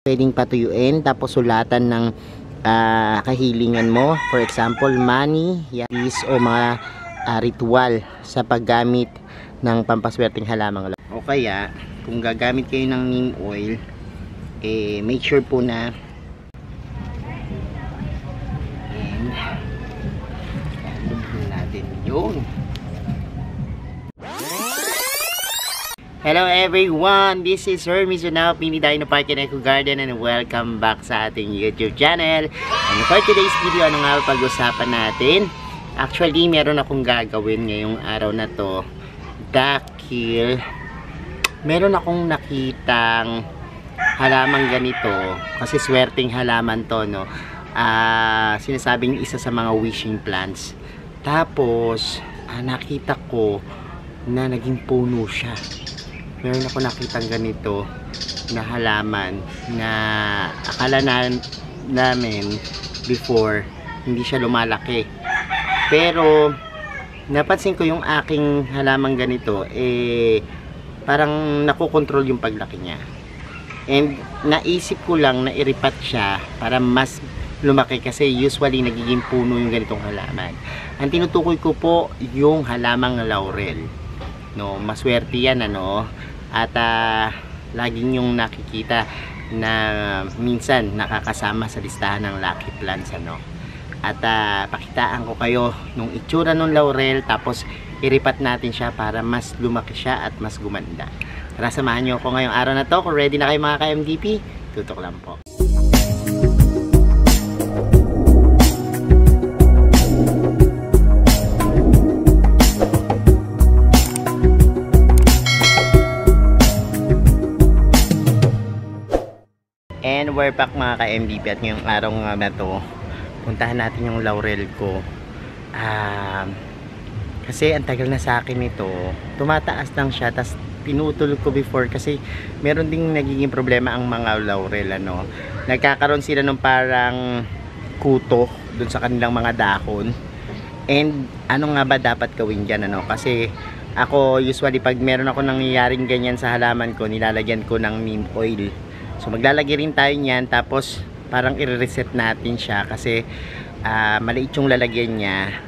pwedeng patuyuin tapos sulatan ng kahilingan mo. For example, money, yes, o mga ritual sa paggamit ng pampaswerteng halamang. O kaya, kung gagamit kayo ng neem oil, make sure po na natin yun. Hello everyone, this is Hermes Unao, Pini Dino Park and Eco Garden, and welcome back sa ating YouTube channel. And for today's video, ano nga pag-usapan natin? Actually, meron akong gagawin ngayong araw na to dahil meron akong nakitang halamang ganito, kasi swerteng halaman to, no? Sinasabing isa sa mga wishing plants. Tapos nakita ko na naging puno siya. Meron ako nakitang ganito na halaman na akala namin before hindi siya lumalaki. Pero napansin ko yung aking halamang ganito parang nakokontrol yung paglaki niya. And naisip ko lang na iripat siya para mas lumaki, kasi usually nagiging puno yung ganitong halaman. Ang tinutukoy ko po yung halamang laurel. No, maswerte yan, ano? At laging yung nakikita na minsan nakakasama sa listahan ng lucky plants, ano? At pakitaan ko kayo nung itsura ng laurel, tapos iripat natin siya para mas lumaki siya at mas gumanda. Tara, samahan nyo ako ngayong araw na to. Kung ready na kayo mga ka-MDP, tutok lang po. And we're back mga ka-MDP, at ngayong araw nga na to, puntahan natin yung laurel ko. Kasi ang tagal na sa akin ito, tumataas lang siya, tas pinutol ko before kasi meron ding nagiging problema ang mga laurel, ano. Nagkakaroon sila ng parang kuto dun sa kanilang mga dahon. And ano nga ba dapat gawin dyan, ano? Kasi ako usually pag meron ako nangyayaring ganyan sa halaman ko, nilalagyan ko ng neem oil. So maglalagay rin tayo niyan, tapos parang i-reset natin siya kasi maliit yung lalagyan niya.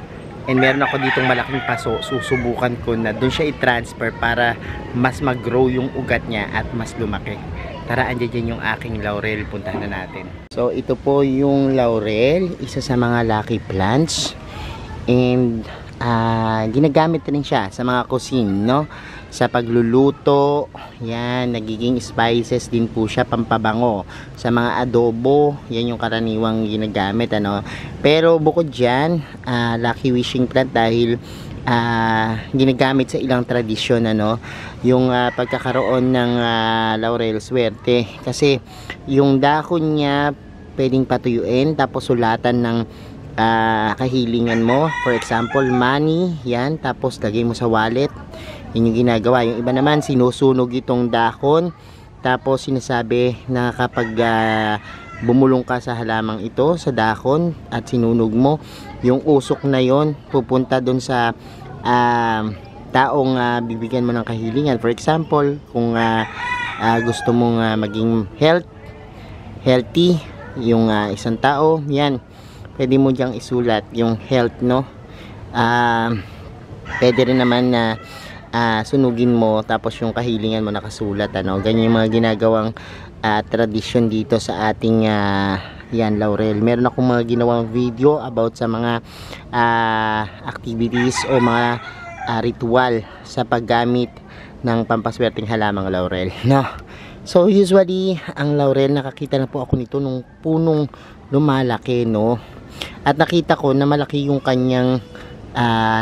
And meron ako ditong malaking paso, susubukan ko na doon siya i-transfer para mas mag-grow yung ugat niya at mas lumaki. Tara, andyan yung aking laurel, puntahan na natin. So ito po yung laurel, isa sa mga lucky plants. And ginagamit rin siya sa mga cuisine, no? Sa pagluluto, yan, nagiging spices din po siya, pampabango. Sa mga adobo, yan yung karaniwang ginagamit, ano. Pero bukod dyan, lucky wishing plant dahil ginagamit sa ilang tradisyon, ano, yung pagkakaroon ng laurel, swerte. Kasi yung dahon niya pwedeng patuyuin, tapos sulatan ng kahilingan mo. For example, money, yan, tapos lagay mo sa wallet. Yun yung ginagawa. Yung iba naman sinusunog itong dahon, tapos sinasabi na kapag bumulong ka sa halamang ito, sa dahon, at sinunog mo, yung usok na yon pupunta dun sa taong bibigyan mo ng kahilingan. For example, kung gusto mong maging healthy yung isang tao, yan, pwede mo diyang isulat yung health, no? Pwede rin naman na sunugin mo, tapos yung kahilingan mo nakasulat, ano. Ganyan yung mga ginagawang tradisyon dito sa ating yan, laurel. Meron akong mga ginawang video about sa mga activities o mga ritual sa paggamit ng pampaswerteng halamang laurel, no? So usually ang laurel, nakakita na po ako nito nung punong lumalaki, no? At nakita ko na malaki yung kanyang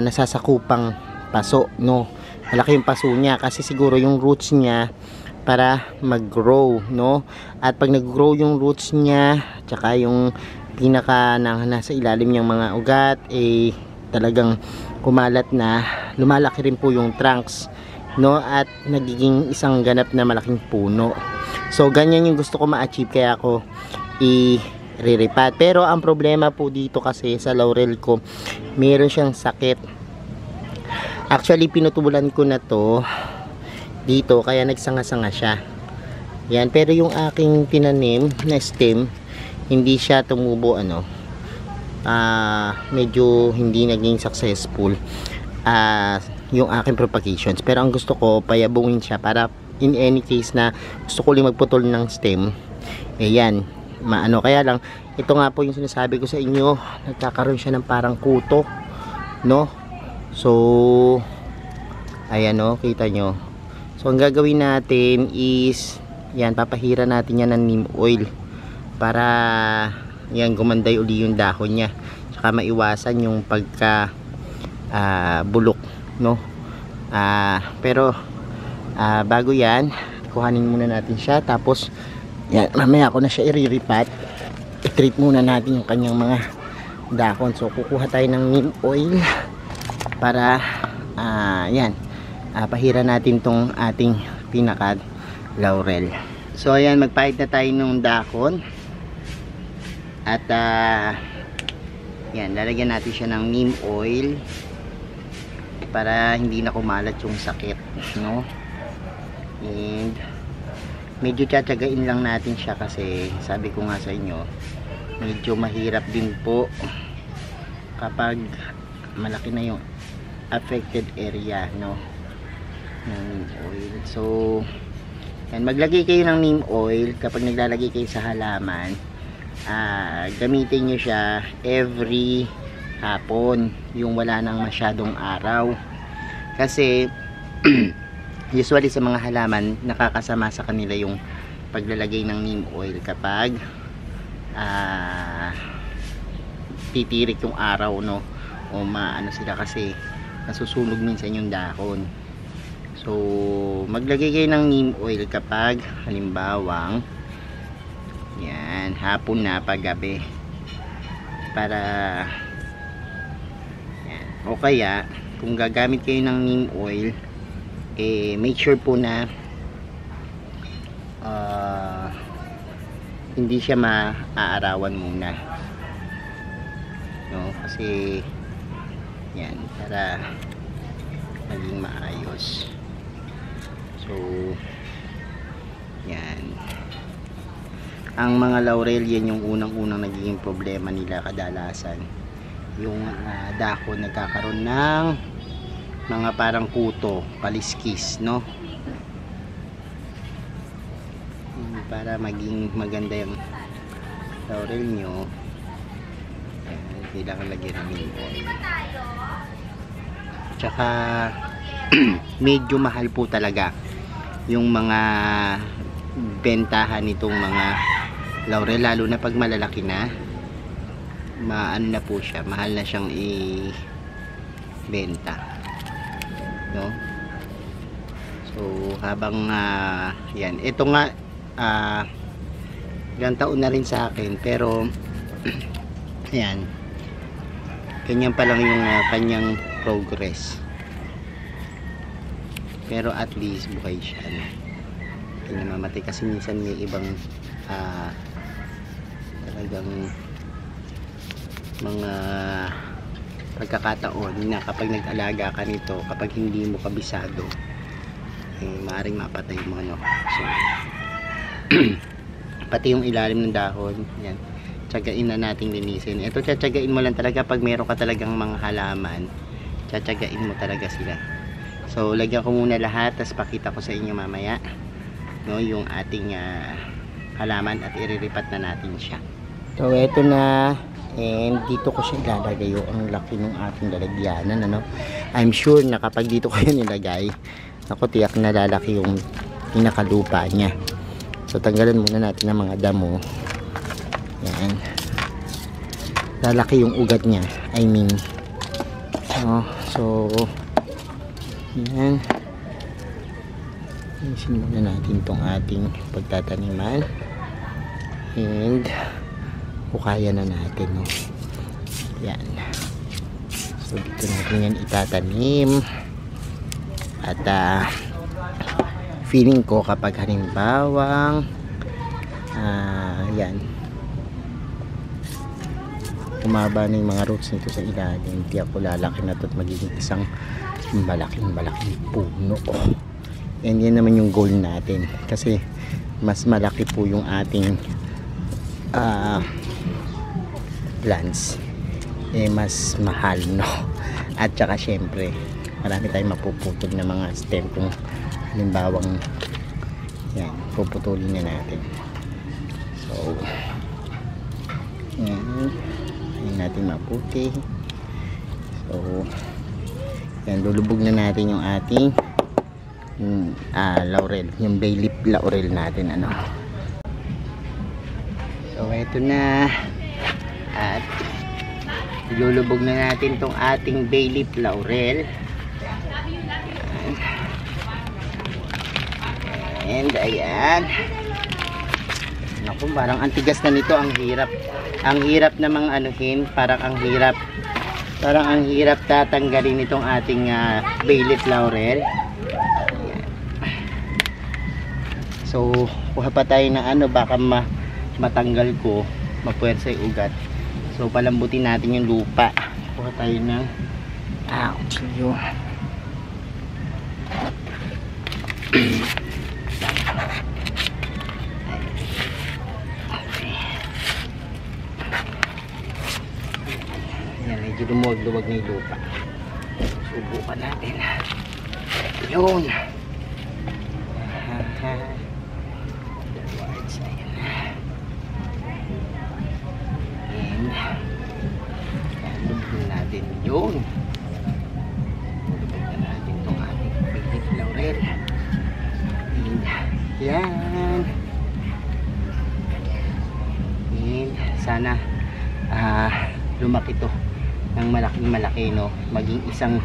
nasasakupang paso, no? Malaki yung paso niya kasi siguro yung roots niya para mag-grow, no? At pag nag-grow yung roots niya, tsaka yung pinaka nasa ilalim niyang mga ugat, talagang kumalat na, lumalaki rin po yung trunks, no? At nagiging isang ganap na malaking puno. So ganyan yung gusto ko ma-achieve, kaya ako i-riripat. Pero ang problema po dito kasi sa laurel ko, meron siyang sakit. Actually, pinutubulan ko na to dito, kaya nagsanga-sanga siya. Yan, pero yung aking tinanim na stem, hindi siya tumubo medyo hindi naging successful yung aking propagations. Pero ang gusto ko, payabungin siya para in any case na gusto ko ulit magputol ng stem, yan, kaya lang, ito nga po yung sinasabi ko sa inyo, nagkakaroon siya ng parang kuto, no? So, ayan kita nyo. So, ang gagawin natin is, yan, papahira natin yan ng neem oil para yan, gumanday uli yung dahon niya, saka maiwasan yung pagka bulok, no? Pero bago yan, kuhanin muna natin siya, tapos yan, mamaya ko na siya iriripat. I-treat muna natin yung kanyang mga dahon. So kukuha tayo ng neem oil para yan, pahira natin tong ating pinaka laurel. So ayan, magpahid na tayo ng dahon at yan, lalagyan natin siya ng neem oil para hindi na kumalat yung sakit, no? And medyo tsatsagain lang natin siya kasi sabi ko nga sa inyo, medyo mahirap din po kapag malaki na yung affected area, no, ng neem oil. So yan, maglagay kayo ng neem oil kapag naglalagay kayo sa halaman. Gamitin nyo siya every hapon, yung wala nang masyadong araw, kasi usually sa mga halaman nakakasama sa kanila yung paglalagay ng neem oil kapag titirik yung araw, no, o sila kasi nasusunog minsan yung dahon. So maglagay kayo ng neem oil kapag halimbawang yan, hapon na, paggabi, para yan. O kaya kung gagamit kayo ng neem oil, make sure po na hindi siya maaarawan muna, no, kasi yan, para maging maayos. So yan, ang mga laurel, yan yung unang-unang nagiging problema nila kadalasan, yung dahon nagkakaroon ng mga parang kuto, paliskis, no? Para maging maganda yung laurel nyo, kailangan lagyan ng neem oil. Tsaka medyo mahal po talaga yung mga bentahan nitong mga laurel, lalo na pag malalaki na, na po siya, mahal na siyang i-benta, no? So habang yan, ito nga ilang taon na rin sa akin, pero yan, ganyan pa lang yung kanyang progress, pero at least buhay siya, no? Hindi namamatay, kasi minsan may ibang talagang mga pagkakataon na kapag nag-alaga ka nito, kapag hindi mo kabisado, maaaring mapatay mo, no? So pati yung ilalim ng dahon, yan, tsagain na nating linisin. Ito, tsatsagain mo lang talaga pag meron ka talagang mga halaman, tsatsagain mo talaga sila. So lagyan ko muna lahat, tapos pakita ko sa inyo mamaya, no, yung ating halaman, at iriripat na natin siya. So eto na, and dito ko siya ilalagay. Ang laki ng ating lalagyanan, ano? I'm sure na kapag dito ko yun nilagay, ako tiyak na lalaki yung pinakalupa niya. So tanggalan muna natin ang mga damo. Yan, lalaki yung ugat niya, I mean, so yan, isin muna natin tong ating pagtataniman, and hukaya na natin, no? Yan, so dito natin yan itatanim. At feeling ko kapag halimbawang yan, umaba na yung mga roots nito sa ilalim, hindi ako lalaki na ito at magiging isang malaking puno. And yan naman yung goal natin, kasi mas malaki po yung ating plants, mas mahal, no? At saka syempre marami tayong mapuputol na mga stem kung halimbawang yan, puputulin na natin. So yan natin maputi. So yan, lulubog na natin yung ating laurel, yung bay leaf laurel natin, ano. So eto na, at lulubog na natin tong ating bay leaf laurel. And ayan, naku, parang antigas na nito, ang hirap na mga anuhin, parang ang hirap tatanggalin itong ating bay leaf laurel. Ayan. So kuha pa tayo na baka matanggal ko, mapuwersa yung ugat. So palambutin natin yung lupa. Kuha tayo ng kutsilyo. Ayan, medyo lumuwag-luwag na yung lupa. Subukan natin. Yun. Lubog natin yun. Lubog na natin itong ating bay leaf laurel. Yan. Sana lumaki to ng malaking malaki, no? Maging isang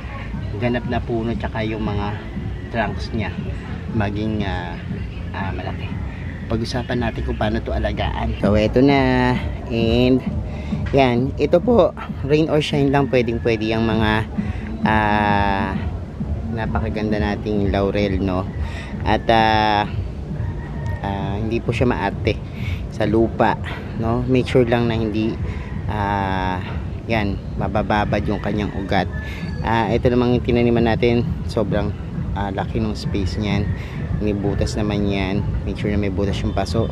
ganap na puno, tsaka yung mga trunks niya maging malaki. Pag-usapan natin kung paano to alagaan. So eto na, and yan, ito po, rain or shine lang, pwedeng pwede yung mga napakaganda nating laurel, no? At hindi po siya maarte sa lupa, no? Make sure lang na hindi yan, mabababad yung kanyang ugat. Ito namang tinaniman natin, sobrang laki ng space niyan. May butas naman yan. Make sure na may butas yung paso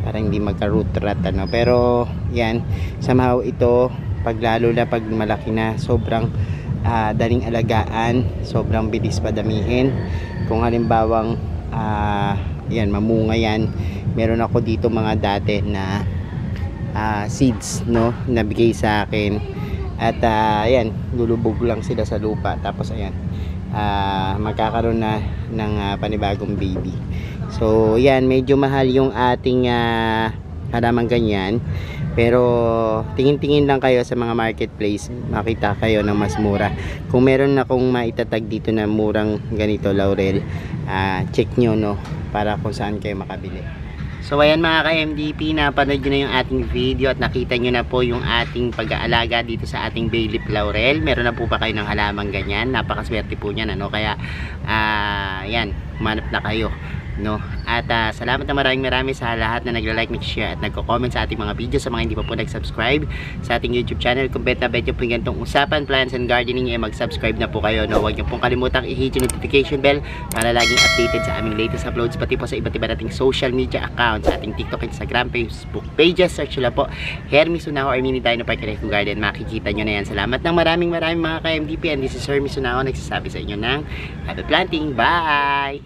para hindi magka-root rot, ano. Pero yan, somehow ito, lalo na pag malaki na, sobrang daling alagaan, sobrang bilis padamihin. Kung halimbawang yan, mamunga yan. Meron ako dito mga dati na seeds, no, nabigay sa akin. At ayan, lulubog lang sila sa lupa. Tapos ayan, magkakaroon na ng panibagong baby. So yan, medyo mahal yung ating halamang ganyan. Pero tingin-tingin lang kayo sa mga marketplace, makita kayo ng mas mura. Kung meron akong maitatag dito na murang ganito laurel, check nyo, no, para kung saan kayo makabili. So ayan mga ka-MDP, napanood nyo na yung ating video at nakita nyo na po yung ating pag-aalaga dito sa ating bay leaf laurel. Meron na po ba kayo ng halamang ganyan? Napakaswerte po niyan, ano? Kaya yan, humanap na kayo, no? At salamat na maraming sa lahat na nagla-like, share at nagko-comment sa ating mga video. Sa mga hindi pa po nag-subscribe sa ating YouTube channel, kung bet na po yung ganitong usapan, plants and gardening, mag-subscribe na po kayo, no? Huwag niyo pong kalimutang i-hit yung notification bell para laging updated sa aming latest uploads, pati po sa iba't iba nating social media accounts, sa ating TikTok, Instagram, Facebook pages. Search nyo lang po Hermes Sunao or Mini Dino Park Eco Garden, makikita nyo na yan. Salamat ng maraming mga ka-MDP, and this is Hermes Sunao nagsasabi sa inyo ng happy planting. Bye!